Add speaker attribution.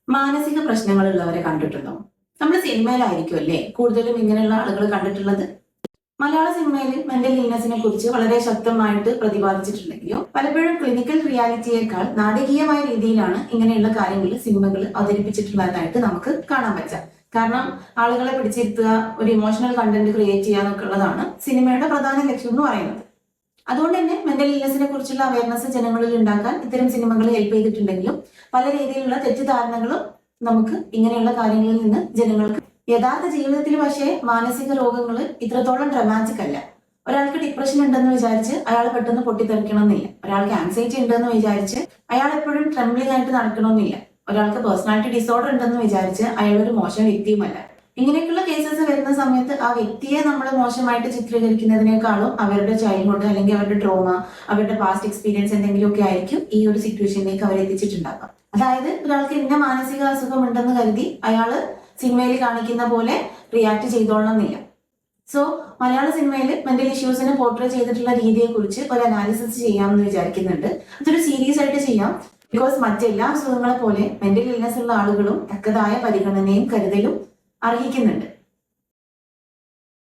Speaker 1: മാനസിക പ്രശ്നങ്ങളുള്ളവരെ കണ്ടിട്ടുണ്ടോ? നമ്മൾ സിനിമയിലായിരിക്കും അല്ലേ കൂടുതലും ഇങ്ങനെയുള്ള ആളുകൾ കണ്ടിട്ടുള്ളത്. മലയാള സിനിമയിൽ മെന്റൽ ഇൽനെസിനെ കുറിച്ച് വളരെ ശക്തമായിട്ട് പ്രതിപാദിച്ചിട്ടുണ്ടെങ്കിലും പലപ്പോഴും ക്ലിനിക്കൽ റിയാലിറ്റിയേക്കാൾ നാടകീയമായ രീതിയിലാണ് ഇങ്ങനെയുള്ള കാര്യങ്ങൾ സിനിമകൾ അവതരിപ്പിച്ചിട്ടുള്ളതായിട്ട് നമുക്ക് കാണാൻ പറ്റുക. കാരണം ആളുകളെ പിടിച്ചിരുത്തുക, ഒരു ഇമോഷണൽ കണ്ടന്റ് ക്രിയേറ്റ് ചെയ്യുക എന്നൊക്കെ ഉള്ളതാണ് സിനിമയുടെ പ്രധാന ലക്ഷ്യം എന്ന് പറയുന്നത്. അതുകൊണ്ട് തന്നെ മെന്റൽ ഇൽനെസിനെ കുറിച്ചുള്ള അവയർനെസ് ജനങ്ങളിൽ ഉണ്ടാക്കാൻ ഇത്തരം സിനിമകൾ ഹെൽപ്പ് ചെയ്തിട്ടുണ്ടെങ്കിലും പല രീതിയിലുള്ള തെറ്റിദ്ധാരണകളും നമുക്ക് ഇങ്ങനെയുള്ള കാര്യങ്ങളിൽ നിന്ന് ജനങ്ങൾക്ക് യഥാർത്ഥ ജീവിതത്തിൽ പക്ഷേ മാനസിക രോഗങ്ങൾ ഇത്രത്തോളം ഡ്രമാറ്റിക് അല്ല. ഒരാൾക്ക് ഡിപ്രഷൻ ഉണ്ടെന്ന് വിചാരിച്ച് അയാൾ പെട്ടെന്ന് പൊട്ടിത്തെറിക്കണമെന്നില്ല. ഒരാൾക്ക് ആൻസൈറ്റി ഉണ്ടെന്ന് വിചാരിച്ച് അയാൾ എപ്പോഴും ട്രെംബ്ലിംഗ് ആയിട്ട് നടക്കണമെന്നില്ല. ഒരാൾക്ക് പേഴ്സണാലിറ്റി ഡിസോർഡർ ഉണ്ടെന്ന് വിചാരിച്ച് അയാൾ ഒരു മോശം വ്യക്തിയുമല്ല. ഇങ്ങനെയൊക്കെയുള്ള കേസസ് വരുന്ന സമയത്ത് ആ വ്യക്തിയെ നമ്മൾ മോശമായിട്ട് ചിത്രീകരിക്കുന്നതിനേക്കാളും അവരുടെ ചൈൽഡ്ഹുഡ് അല്ലെങ്കിൽ അവരുടെ ട്രോമ, അവരുടെ പാസ്റ്റ് എക്സ്പീരിയൻസ് എന്തെങ്കിലുമൊക്കെ ആയിരിക്കും ഈ ഒരു സിറ്റുവേഷനിലേക്ക് അവരെ എത്തിച്ചിട്ടുണ്ടാക്കാം. അതായത് ഒരാൾക്ക് ഇന്ന മാനസിക അസുഖം ഉണ്ടെന്ന് കരുതി അയാള് സിനിമയിൽ കാണിക്കുന്ന പോലെ റിയാക്ട് ചെയ്തോളണമെന്നില്ല. സോ മലയാള സിനിമയിൽ മെന്റൽ ഇഷ്യൂസിനെ പോർട്രേ ചെയ്തിട്ടുള്ള രീതിയെ കുറിച്ച് ഒരു അനാലിസിസ് ചെയ്യാമെന്ന് വിചാരിക്കുന്നുണ്ട്. അതൊരു സീരീസ് ആയിട്ട് ചെയ്യാം. ബിക്കോസ് മറ്റെല്ലാ അസുഖങ്ങളെ പോലെ മെന്റൽ ഇൽനെസ് ഉള്ള ആളുകളും തക്കതായ പരിഗണനയും കരുതലും അർഹിക്കുന്നുണ്ട്.